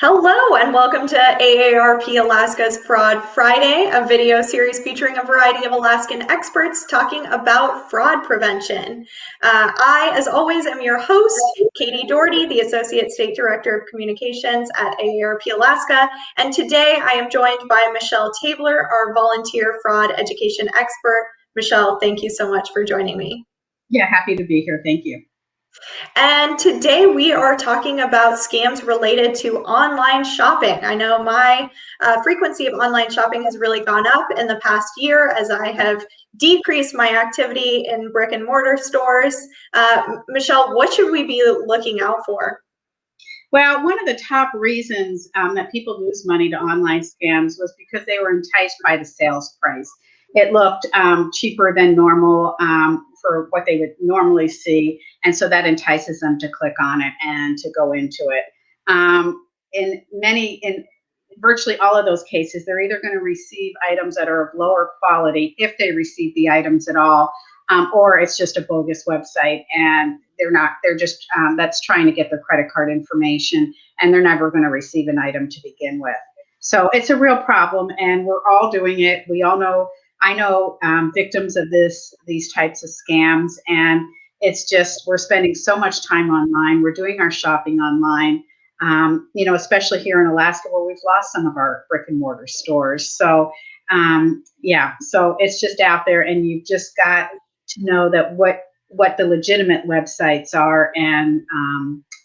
Hello and welcome to AARP Alaska's Fraud Friday, a video series featuring a variety of Alaskan experts talking about fraud prevention. I, as always, am your host, Katie Dougherty, the Associate State Director of Communications at AARP Alaska, and today I am joined by Michelle Tabler, our volunteer fraud education expert. Michelle, thank you so much for joining me. Yeah, happy to be here. Thank you. And today we are talking about scams related to online shopping. I know my frequency of online shopping has really gone up in the past year as I have decreased my activity in brick and mortar stores. Michelle, what should we be looking out for? Well, one of the top reasons that people lose money to online scams was because they were enticed by the sales price. It looked cheaper than normal for what they would normally see, and so that entices them to click on it and to go into it. In virtually all of those cases, they're either going to receive items that are of lower quality, if they receive the items at all, or it's just a bogus website and they're just that's trying to get their credit card information, and they're never going to receive an item to begin with. So it's a real problem, and we're all doing it. We all know, I know victims of these types of scams, and it's just, we're spending so much time online. We're doing our shopping online, especially here in Alaska where we've lost some of our brick and mortar stores. So so it's just out there, and you've just got to know that what the legitimate websites are and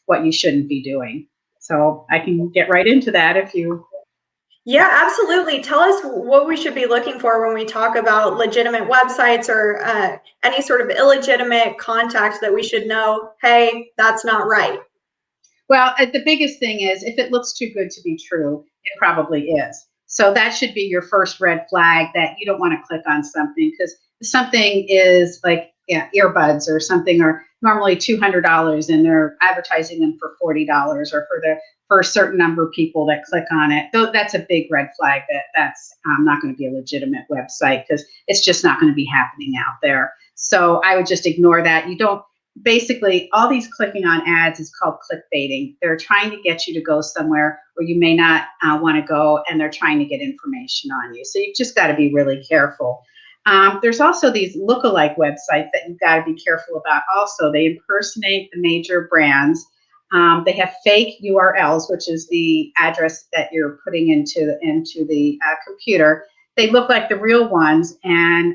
what you shouldn't be doing. So I can get right into that if you. Yeah, absolutely. Tell us what we should be looking for when we talk about legitimate websites or any sort of illegitimate contact that we should know, hey, that's not right. Well, the biggest thing is if it looks too good to be true, it probably is. So that should be your first red flag that you don't want to click on something, because something is like earbuds or something are normally $200 and they're advertising them for $40 or for a certain number of people that click on it. Though that's a big red flag that's not going to be a legitimate website, because it's just not going to be happening out there. So I would just ignore that. You don't. Basically, all these clicking on ads is called clickbaiting. They're trying to get you to go somewhere where you may not want to go, and they're trying to get information on you. So you've just got to be really careful. There's also these lookalike websites that you've got to be careful about also. They impersonate the major brands. They have fake URLs, which is the address that you're putting into the computer. They look like the real ones, and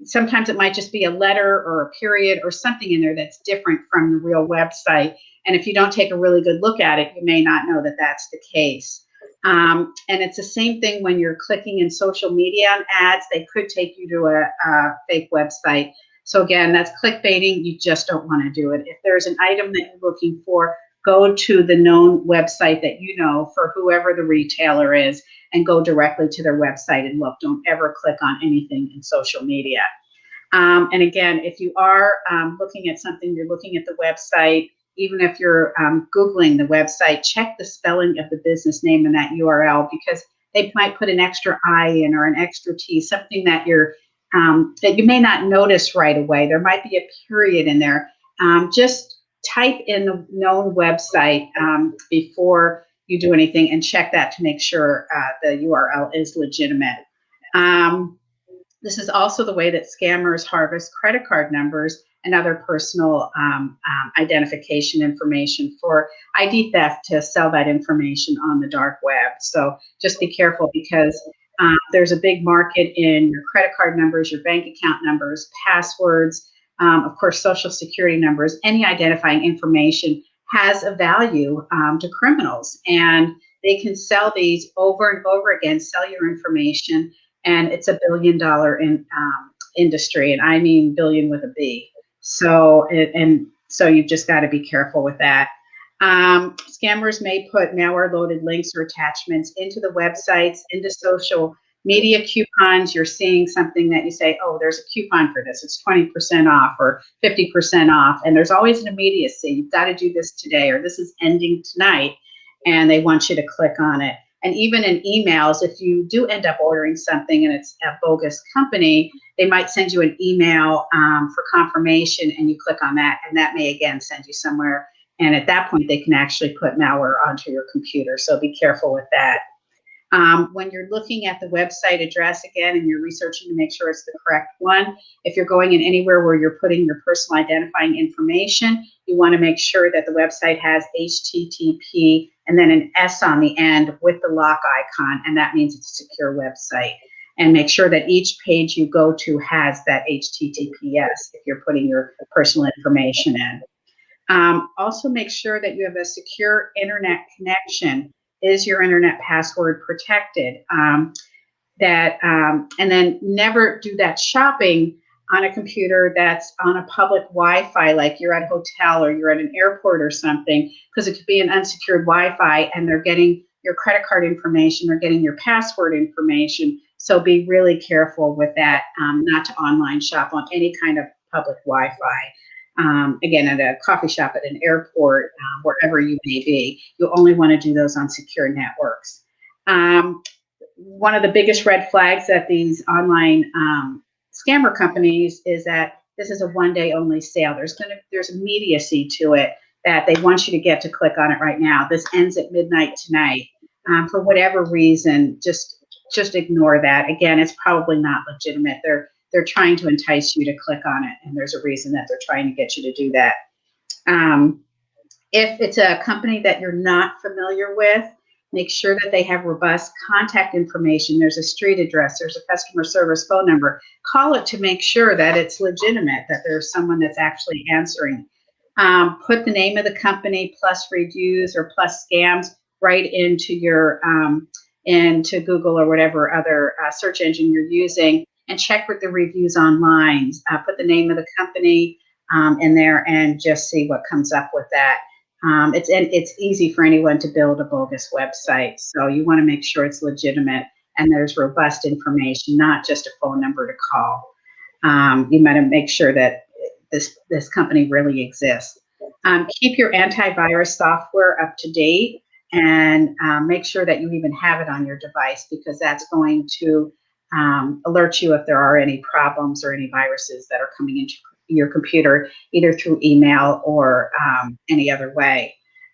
sometimes it might just be a letter or a period or something in there that's different from the real website. And if you don't take a really good look at it, you may not know that that's the case. And it's the same thing when you're clicking in social media on ads. They could take you to a fake website. So again, that's clickbaiting. You just don't want to do it. If there's an item that you're looking for, go to the known website that you know for whoever the retailer is, and go directly to their website and look. Don't ever click on anything in social media. And again, if you are looking at something, you're looking at the website, even if you're Googling the website, check the spelling of the business name in that URL, because they might put an extra I in or an extra T, something that that you may not notice right away. There might be a period in there. Just type in the known website before you do anything, and check that to make sure the URL is legitimate. This is also the way that scammers harvest credit card numbers and other personal identification information for ID theft, to sell that information on the dark web. So just be careful, because there's a big market in your credit card numbers, your bank account numbers, passwords, of course, social security numbers. Any identifying information has a value to criminals, and they can sell these over and over again, sell your information, and it's $1 billion industry, and I mean billion with a B. So so you've just got to be careful with that. Scammers may put malware-loaded links or attachments into the websites, into social media coupons. You're seeing something that you say, oh, there's a coupon for this. It's 20% off or 50% off. And there's always an immediacy. You've got to do this today, or this is ending tonight. And they want you to click on it. And even in emails, if you do end up ordering something and it's a bogus company, they might send you an email for confirmation, and you click on that, and that may again send you somewhere And at that point, they can actually put malware onto your computer. So be careful with that. When you're looking at the website address again and you're researching to make sure it's the correct one, if you're going in anywhere where you're putting your personal identifying information, you want to make sure that the website has HTTP and then an S on the end with the lock icon, and that means it's a secure website. And make sure that each page you go to has that HTTPS if you're putting your personal information in. Also make sure that you have a secure internet connection. Is your internet password protected? And then never do that shopping on a computer that's on a public Wi-Fi, like you're at a hotel or you're at an airport or something, because it could be an unsecured Wi-Fi and they're getting your credit card information or getting your password information. So be really careful with that, not to online shop on any kind of public Wi-Fi. Again, at a coffee shop, at an airport, wherever you may be, you only want to do those on secure networks. One of the biggest red flags that these online scammer companies is that this is a one-day only sale. There's immediacy to it that they want you to get to click on it right now. This ends at midnight tonight. For whatever reason, just ignore that. Again, it's probably not legitimate. They're trying to entice you to click on it, and there's a reason that they're trying to get you to do that. If it's a company that you're not familiar with, make sure that they have robust contact information. There's a street address, there's a customer service phone number. Call it to make sure that it's legitimate, that there's someone that's actually answering. Put the name of the company plus reviews or plus scams right into your into Google or whatever other search engine you're using, and check with the reviews online. Put the name of the company in there and just see what comes up with that. It's easy for anyone to build a bogus website, so you want to make sure it's legitimate and there's robust information, not just a phone number to call. You want to make sure that this company really exists. Keep your antivirus software up to date, and make sure that you even have it on your device, because that's going to alert you if there are any problems or any viruses that are coming into your computer, either through email or any other way.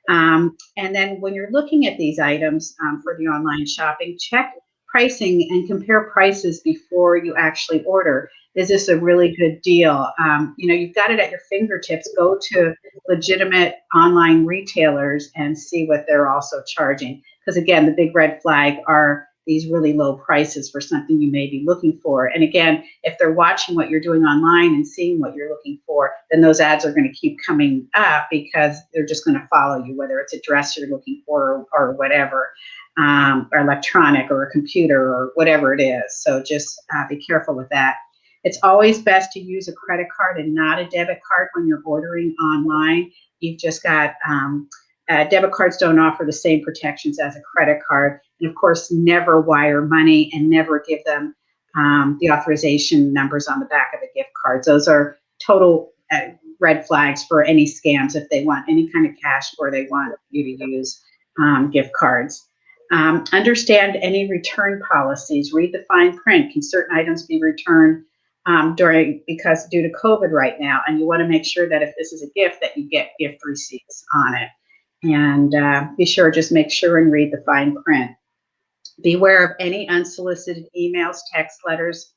And then when you're looking at these items for the online shopping, check pricing and compare prices before you actually order. Is this a really good deal? You've got it at your fingertips. Go to legitimate online retailers and see what they're also charging. Because again, the big red flag are these really low prices for something you may be looking for. And again, if they're watching what you're doing online and seeing what you're looking for, then those ads are going to keep coming up because they're just going to follow you, whether it's a dress you're looking for or whatever, or electronic or a computer or whatever it is. So just be careful with that. It's always best to use a credit card and not a debit card when you're ordering online. You've just got debit cards don't offer the same protections as a credit card. And of course, never wire money and never give them the authorization numbers on the back of the gift cards. Those are total red flags for any scams if they want any kind of cash or they want you to use gift cards. Understand any return policies. Read the fine print. Can certain items be returned because due to COVID right now? And you want to make sure that if this is a gift, that you get gift receipts on it. And be sure, just make sure and read the fine print. Beware of any unsolicited emails, text letters,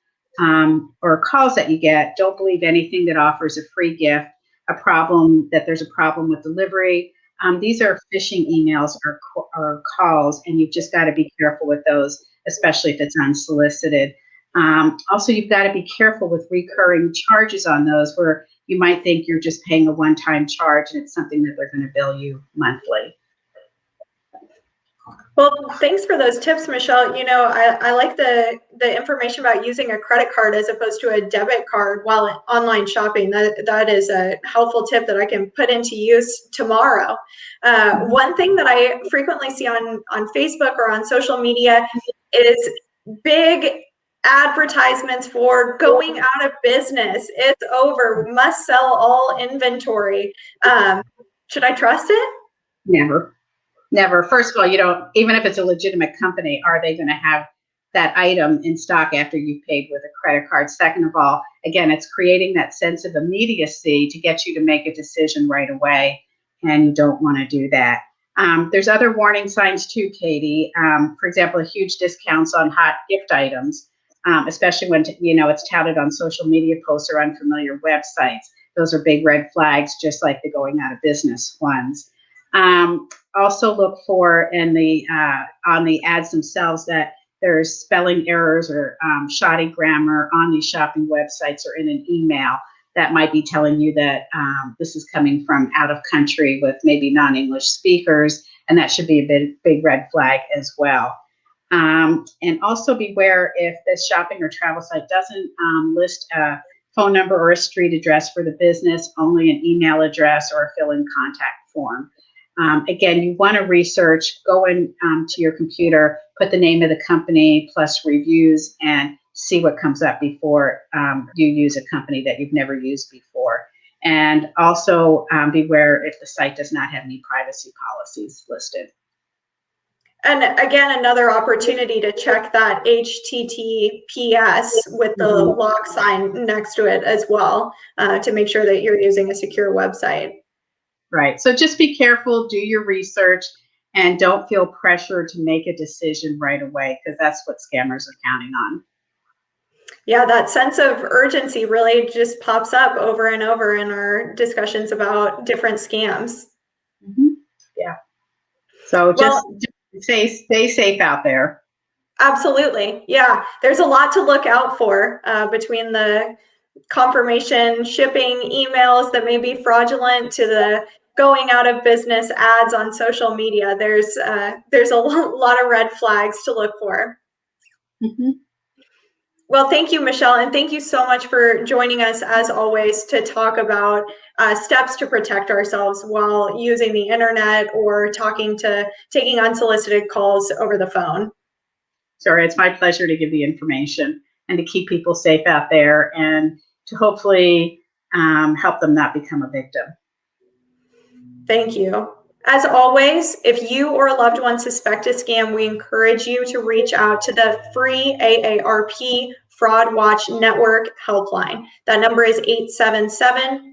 or calls that you get. Don't believe anything that offers a free gift, that there's a problem with delivery. These are phishing emails or calls, and you've just got to be careful with those, especially if it's unsolicited. Also, you've got to be careful with recurring charges on those, where you might think you're just paying a one-time charge and it's something that they're going to bill you monthly. Well, thanks for those tips, Michelle. I like the information about using a credit card as opposed to a debit card while online shopping. That is a helpful tip that I can put into use tomorrow. One thing that I frequently see on Facebook or on social media is big advertisements for going out of business. It's over. We must sell all inventory. Should I trust it? Never. First of all, even if it's a legitimate company, are they going to have that item in stock after you've paid with a credit card? Second of all, again, it's creating that sense of immediacy to get you to make a decision right away. and you don't want to do that. There's other warning signs too, Katie. For example, huge discounts on hot gift items, especially when it's touted on social media posts or unfamiliar websites. Those are big red flags, just like the going out of business ones. Also look for on the ads themselves that there's spelling errors or shoddy grammar on these shopping websites or in an email that might be telling you that this is coming from out of country with maybe non-English speakers, and that should be a big red flag as well. And also beware if this shopping or travel site doesn't list a phone number or a street address for the business, only an email address or a fill-in contact form. Again, you want to research, go in to your computer, put the name of the company plus reviews, and see what comes up before you use a company that you've never used before. And also beware if the site does not have any privacy policies listed. And again, another opportunity to check that HTTPS with the lock sign next to it as well, to make sure that you're using a secure website. Right. So just be careful, do your research, and don't feel pressure to make a decision right away, because that's what scammers are counting on. Yeah, that sense of urgency really just pops up over and over in our discussions about different scams. Yeah. So just stay safe out there. Absolutely. Yeah. There's a lot to look out for between the confirmation shipping emails that may be fraudulent to the going out of business ads on social media. There's a lot of red flags to look for. Well, thank you, Michelle, and thank you so much for joining us, as always, to talk about steps to protect ourselves while using the internet or taking unsolicited calls over the phone. Sorry, it's my pleasure to give the information and to keep people safe out there and to hopefully help them not become a victim. Thank you. As always, if you or a loved one suspect a scam, we encourage you to reach out to the free AARP Fraud Watch Network helpline. That number is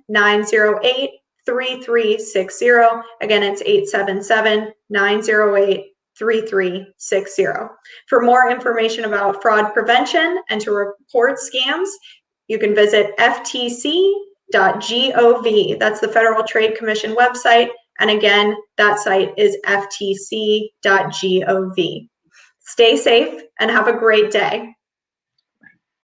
877-908-3360. Again, it's 877-908-3360. For more information about fraud prevention and to report scams, you can visit Ftc.gov. That's the Federal Trade Commission website. And again, that site is Ftc.gov. Stay safe and have a great day.